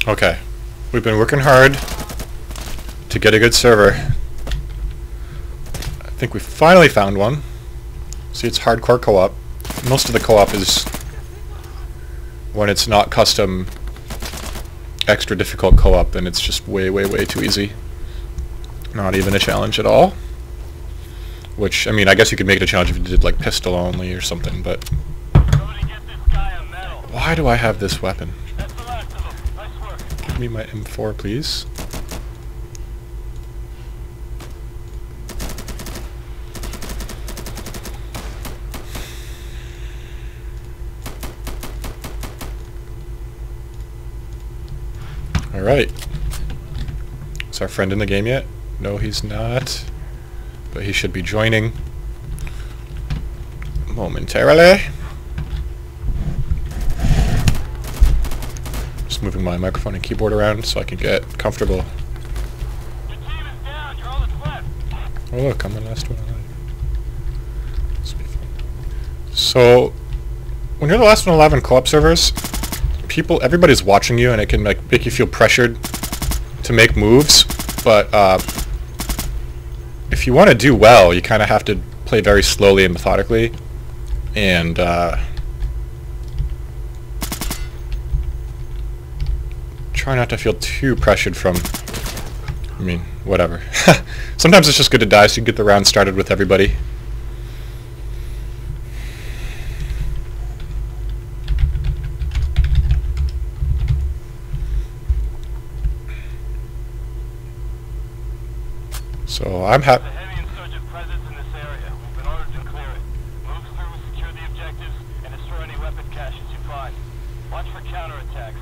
Okay. We've been working hard to get a good server. I think we finally found one. See, it's hardcore co-op. Most of the co-op is when it's not custom extra difficult co-op, then it's just way too easy. Not even a challenge at all. Which, I mean, I guess you could make it a challenge if you did like pistol only or something, but why do I have this weapon? Give me my M4, please. Alright. Is our friend in the game yet? No, he's not. But he should be joining momentarily. Just moving my microphone and keyboard around so I can get comfortable. Your team is down. You're on the left. Oh look, I'm the last one alive. This will be fun. So, when you're the last one alive in co-op servers, everybody's watching you, and it can like make you feel pressured to make moves. But if you want to do well, you kind of have to play very slowly and methodically, and try not to feel too pressured from, I mean, whatever. Sometimes it's just good to die so you can get the round started with everybody. So I'm happy. There's a heavy insurgent presence in this area. We've been ordered to clear it. Move through, secure the objectives, and destroy any weapon caches you find. Watch for counterattacks.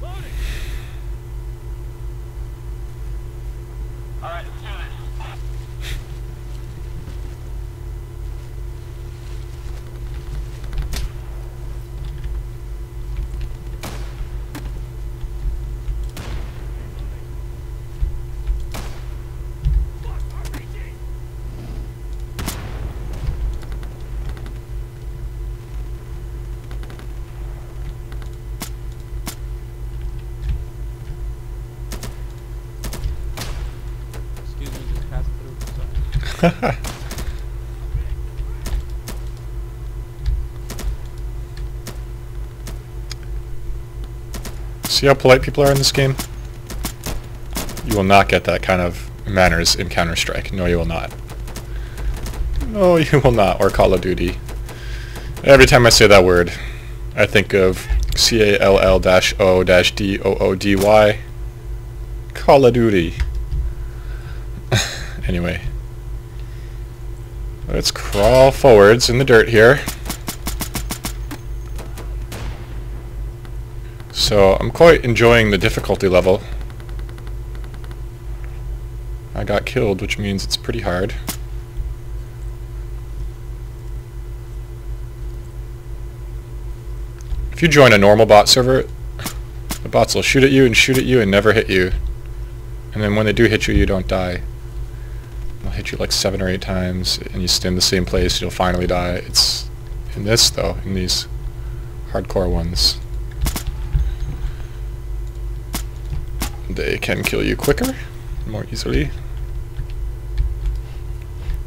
Loading. All right, let's do this. See how polite people are in this game? You will not get that kind of manners in Counter-Strike. No, you will not. No, you will not. Or Call of Duty. Every time I say that word, I think of CALL-O-DOODY. Call of Duty. Anyway. Let's crawl forwards in the dirt here. So, I'm quite enjoying the difficulty level. I got killed, which means it's pretty hard. If you join a normal bot server, the bots will shoot at you and never hit you. And then when they do hit you, you don't die. They'll hit you like 7 or 8 times, and you stay in the same place, you'll finally die. It's in this, though, in these hardcore ones, they can kill you quicker, more easily.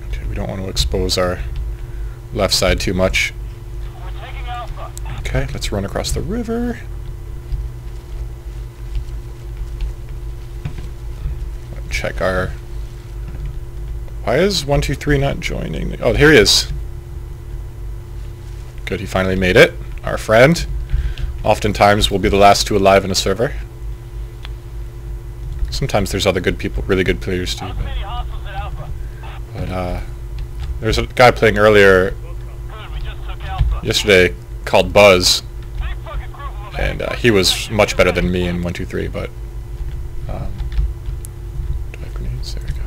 Okay, we don't want to expose our left side too much. We're taking Alpha. Okay, let's run across the river. Check our... Why is 123 not joining? Oh, here he is. Good, he finally made it. Our friend. Oftentimes will be the last two alive in a server. Sometimes there's other good people, really good players too. But there's a guy playing earlier yesterday called Buzz, and he was much better than me in 123. But do I have grenades? There we go.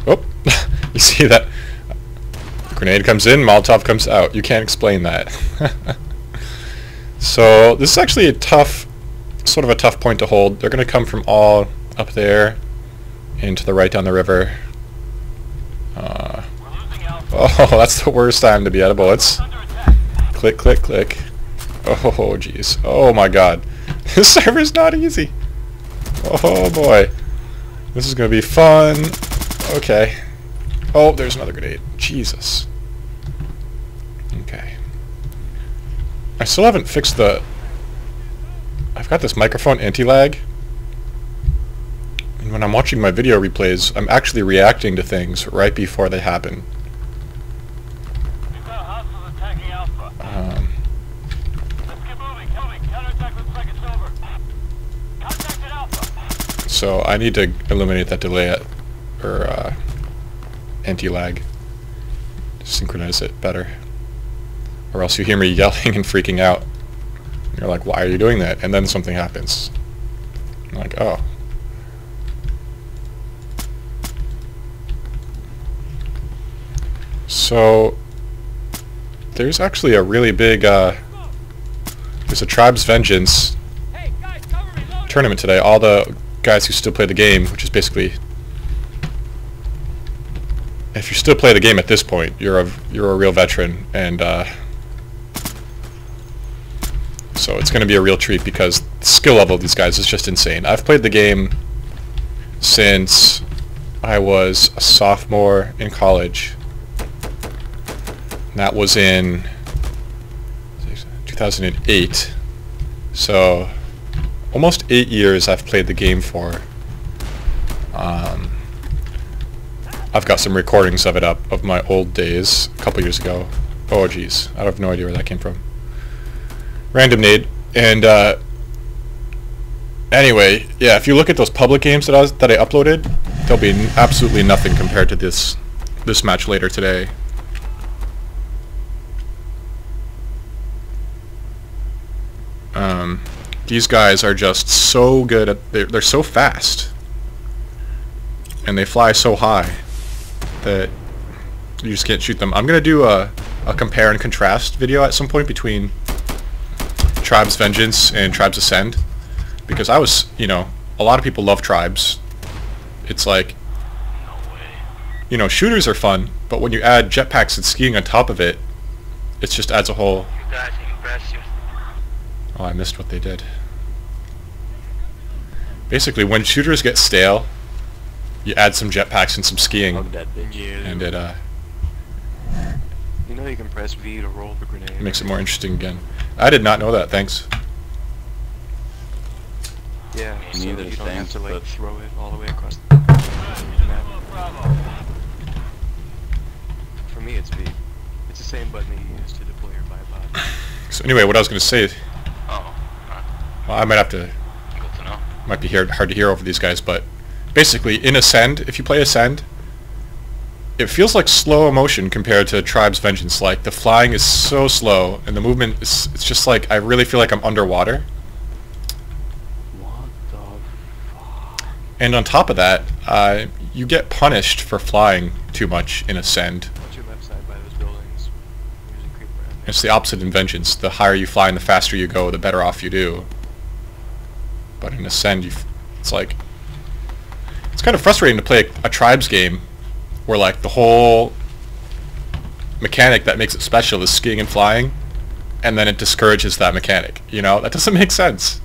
Oh, you see that? Grenade comes in, Molotov comes out. You can't explain that. So this is actually a tough, sort of a tough point to hold. They're going to come from all up there and to the right down the river. Oh, that's the worst time to be out of bullets. Click, click, click. Oh, jeez. Oh, my God. This server's not easy. Oh, boy. This is going to be fun. Okay. Oh, there's another grenade. Jesus. Okay. I still haven't fixed the... I've got this microphone anti-lag. And when I'm watching my video replays, I'm actually reacting to things right before they happen. So I need to eliminate that delay or anti-lag. Synchronize it better. Or else you hear me yelling and freaking out. And you're like, why are you doing that? And then something happens. I'm like, oh. So there's actually a really big there's a Tribes Vengeance tournament today. All the guys who still play the game, which is basically, if you still play the game at this point, you're a real veteran, and so it's going to be a real treat because the skill level of these guys is just insane. I've played the game since I was a sophomore in college. That was in 2008. So almost 8 years I've played the game for. I've got some recordings of it up, of my old days, a couple years ago. Oh geez, I have no idea where that came from. Random nade. And anyway, yeah, if you look at those public games that I uploaded, there'll be absolutely nothing compared to this match later today. These guys are just so good at, they're so fast and they fly so high that you just can't shoot them. I'm gonna do a compare and contrast video at some point between Tribes Vengeance and Tribes Ascend, because I was, you know, a lot of people love Tribes. It's like, you know, shooters are fun, but when you add jetpacks and skiing on top of it, it just adds a whole... Oh, I missed what they did. Basically, when shooters get stale, you add some jetpacks and some skiing, and it you know you can press V to roll the grenade. Makes it more interesting again. I did not know that. Thanks. Yeah, so you don't have to like throw it all the way across the map. For me, it's V. It's the same button that you use to deploy your bipod. So anyway, what I was going to say. Well, I might have to. Good to know. Might be hard to hear over these guys, but basically, in Ascend, if you play Ascend, it feels like slow motion compared to Tribes Vengeance. Like, the flying is so slow, and the movement is, it's just like, I really feel like I'm underwater. What the fuck? And on top of that, you get punished for flying too much in Ascend. Watch your left side by those buildings. Usually creep around there. It's the opposite in Vengeance. The higher you fly and the faster you go, the better off you do. But in Ascend, it's like... It's kind of frustrating to play a Tribes game where, like, the whole mechanic that makes it special is skiing and flying, and then it discourages that mechanic, you know? That doesn't make sense.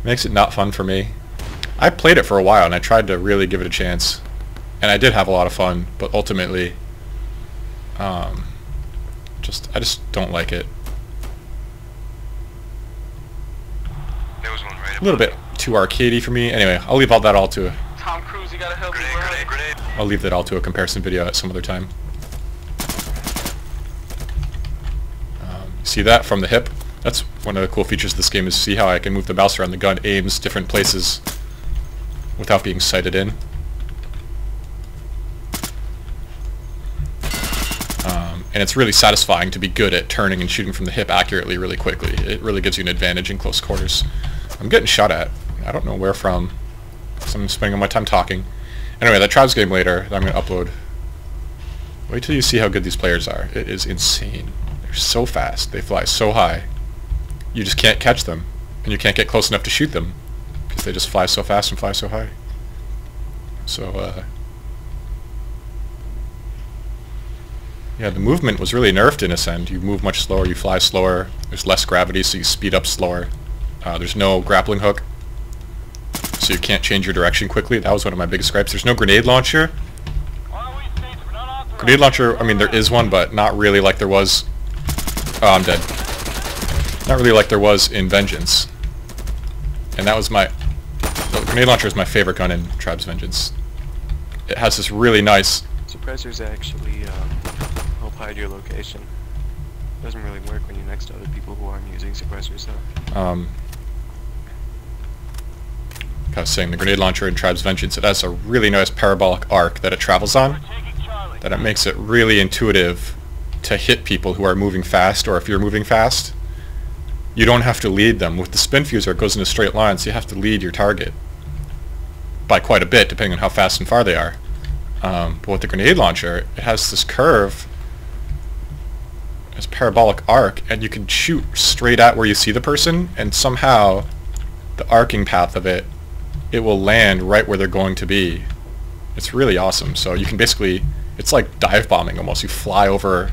It makes it not fun for me. I played it for a while, and I tried to really give it a chance. And I did have a lot of fun, but ultimately, I just don't like it. There was one right A little bit too arcadey for me. Anyway, I'll leave all that all to Tom Cruise, you gotta help me. Grenade. I'll leave that all to a comparison video at some other time. See that from the hip? That's one of the cool features of this game, is see how I can move the mouse around. The gun aims different places without being sighted in. And it's really satisfying to be good at turning and shooting from the hip accurately really quickly. It really gives you an advantage in close quarters. I'm getting shot at. I don't know where from. So I'm spending all my time talking. Anyway, that Tribes game later that I'm going to upload. Wait till you see how good these players are. It is insane. They're so fast. They fly so high. You just can't catch them. And you can't get close enough to shoot them, because they just fly so fast and fly so high. So, Yeah, the movement was really nerfed in Ascend. You move much slower, you fly slower, there's less gravity, so you speed up slower. There's no grappling hook, so you can't change your direction quickly. That was one of my biggest gripes. There's no grenade launcher. Grenade launcher, I mean, there is one, but not really like there was... Oh, I'm dead. Not really like there was in Vengeance. And that was my... The grenade launcher is my favorite gun in Tribes Vengeance. It has this really nice... Suppressors actually help hide your location. Doesn't really work when you're next to other people who aren't using suppressors though. Like I was saying, the grenade launcher in Tribes Vengeance, it has a really nice parabolic arc that it travels on, that it makes it really intuitive to hit people who are moving fast, or if you're moving fast, you don't have to lead them. With the spin fuser, it goes in a straight line, so you have to lead your target by quite a bit, depending on how fast and far they are. But with the grenade launcher, it has this curve, this parabolic arc, and you can shoot straight at where you see the person, and somehow the arcing path of it, it will land right where they're going to be. It's really awesome. So you can basically, it's like dive bombing almost. You fly over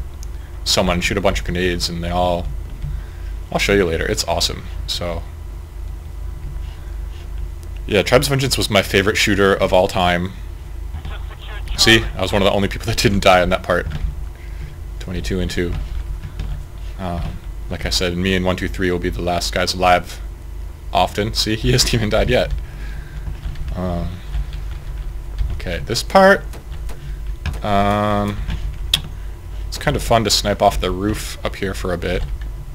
someone, shoot a bunch of grenades, and they all... I'll show you later. It's awesome. So yeah, Tribes Vengeance was my favorite shooter of all time. See, I was one of the only people that didn't die in that part. 22 and 2. Like I said, me and 123 will be the last guys alive often. See, he hasn't even died yet. Okay, this part, it's kind of fun to snipe off the roof up here for a bit.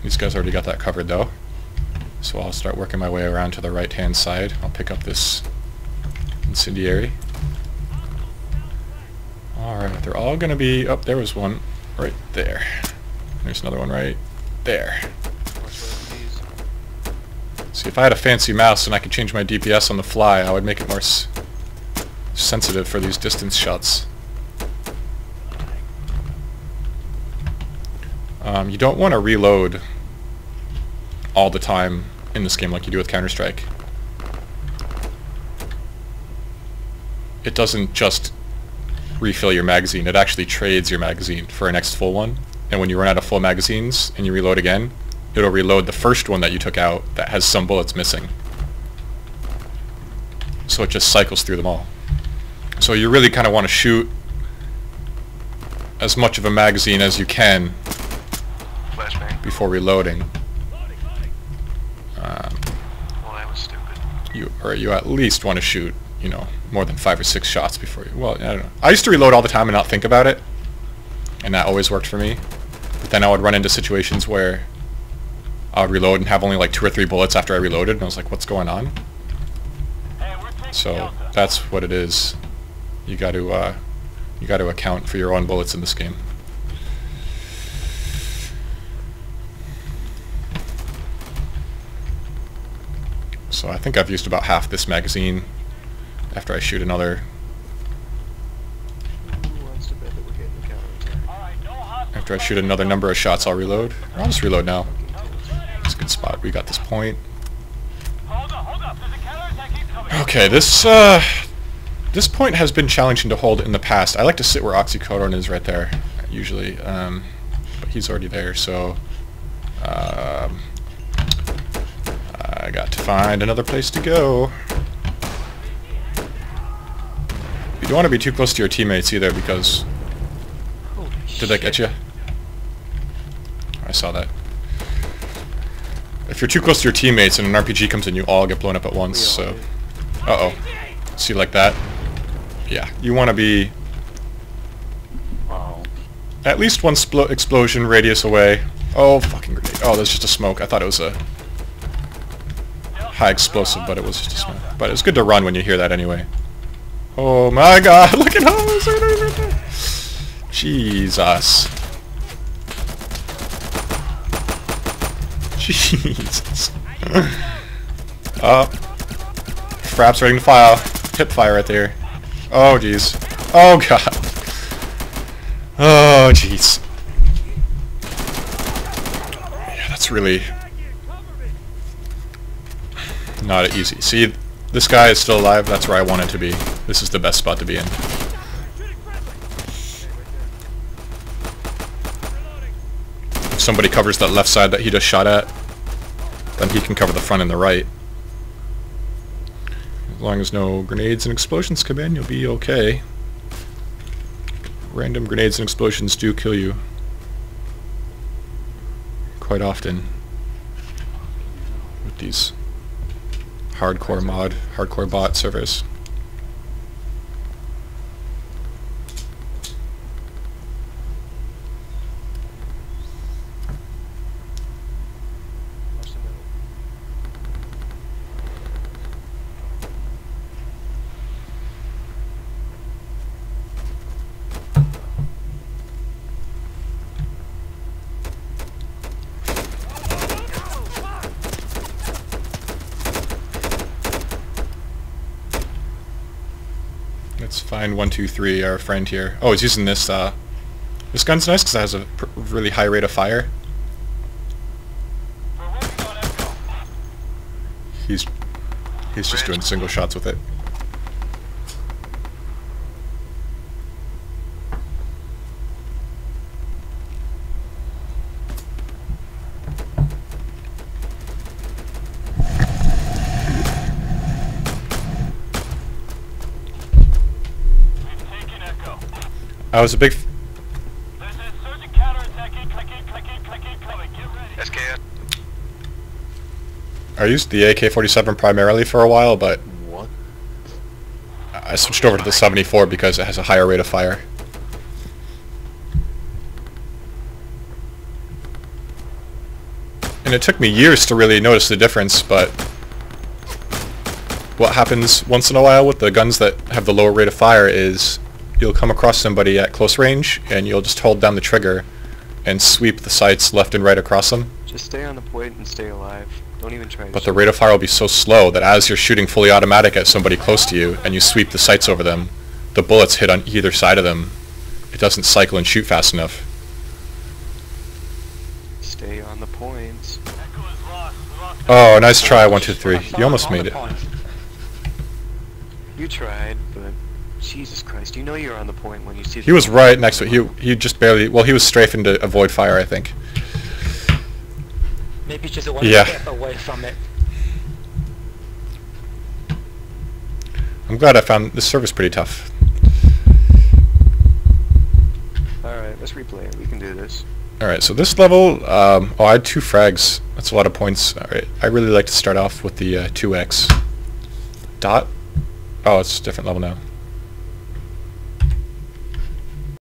These guys already got that covered though. So I'll start working my way around to the right hand side. I'll pick up this incendiary. Alright, they're all gonna be... Oh, there was one right there. There's another one right there. See, if I had a fancy mouse and I could change my DPS on the fly, I would make it more sensitive for these distance shots. You don't want to reload all the time in this game like you do with Counter-Strike. It doesn't just refill your magazine, it actually trades your magazine for a next full one. And when you run out of full magazines and you reload again, it'll reload the first one that you took out that has some bullets missing. So it just cycles through them all. So you really kind of want to shoot as much of a magazine as you can before reloading. Well, that was stupid. You at least want to shoot, you know, more than 5 or 6 shots before you... Well, I don't know. I used to reload all the time and not think about it, and that always worked for me. But then I would run into situations where I would reload and have only like 2 or 3 bullets after I reloaded, and I was like, what's going on? So that's what it is. You got to account for your own bullets in this game. So I think I've used about half this magazine after I shoot another. After I shoot another number of shots, I'll reload. I'll just reload now. It's a good spot. We got this point. Okay, this point has been challenging to hold in the past. I like to sit where Oxycodone is right there, usually, but he's already there, so I got to find another place to go. You don't want to be too close to your teammates either, because... Did that get you? I saw that. If you're too close to your teammates and an RPG comes in, you all get blown up at once, so... Uh-oh. See, like that? Yeah, you want to be... at least one explosion radius away. Oh, fucking grenade. Oh, that's just a smoke. I thought it was a high explosive, but it was just a smoke. But it's good to run when you hear that anyway. Oh my god, look at how those are right there. Jesus. Jesus. Fraps ready to fire. Hip fire right there. Oh jeez. Oh god. Oh jeez. Yeah, that's really not easy. See, this guy is still alive. That's where I wanted to be. This is the best spot to be in. somebody covers that left side that he just shot at, then he can cover the front and the right. As long as no grenades and explosions come in, you'll be okay. Random grenades and explosions do kill you quite often with these hardcore bot servers. Let's find 123, our friend here. Oh, he's using this. This gun's nice because it has a really high rate of fire. He's just doing single shots with it. I was a big... There's an insurgent counterattack incoming. Get ready. SKS. I used the AK-47 primarily for a while, but What? I switched over to the 74 because it has a higher rate of fire. And it took me years to really notice the difference, but what happens once in a while with the guns that have the lower rate of fire is you'll come across somebody at close range and you'll just hold down the trigger and sweep the sights left and right across them. Just stay on the point and stay alive. Don't even try to But the rate of fire will be so slow that as you're shooting fully automatic at somebody close to you and you sweep the sights over them, the bullets hit on either side of them. It doesn't cycle and shoot fast enough. stay on the points. Echo is lost. We lost Oh, nice try, 123. You almost made it. You tried, but Jesus Christ, you know you're on the point when you see. He was right next to it. He just barely... Well, he was strafing to avoid fire, I think. Maybe just one step away from it. I'm glad I found this server's pretty tough. Alright, let's replay it. We can do this. Alright, so this level... oh, I had 2 frags. That's a lot of points. Alright, I really like to start off with the 2x. Dot? Oh, it's a different level now.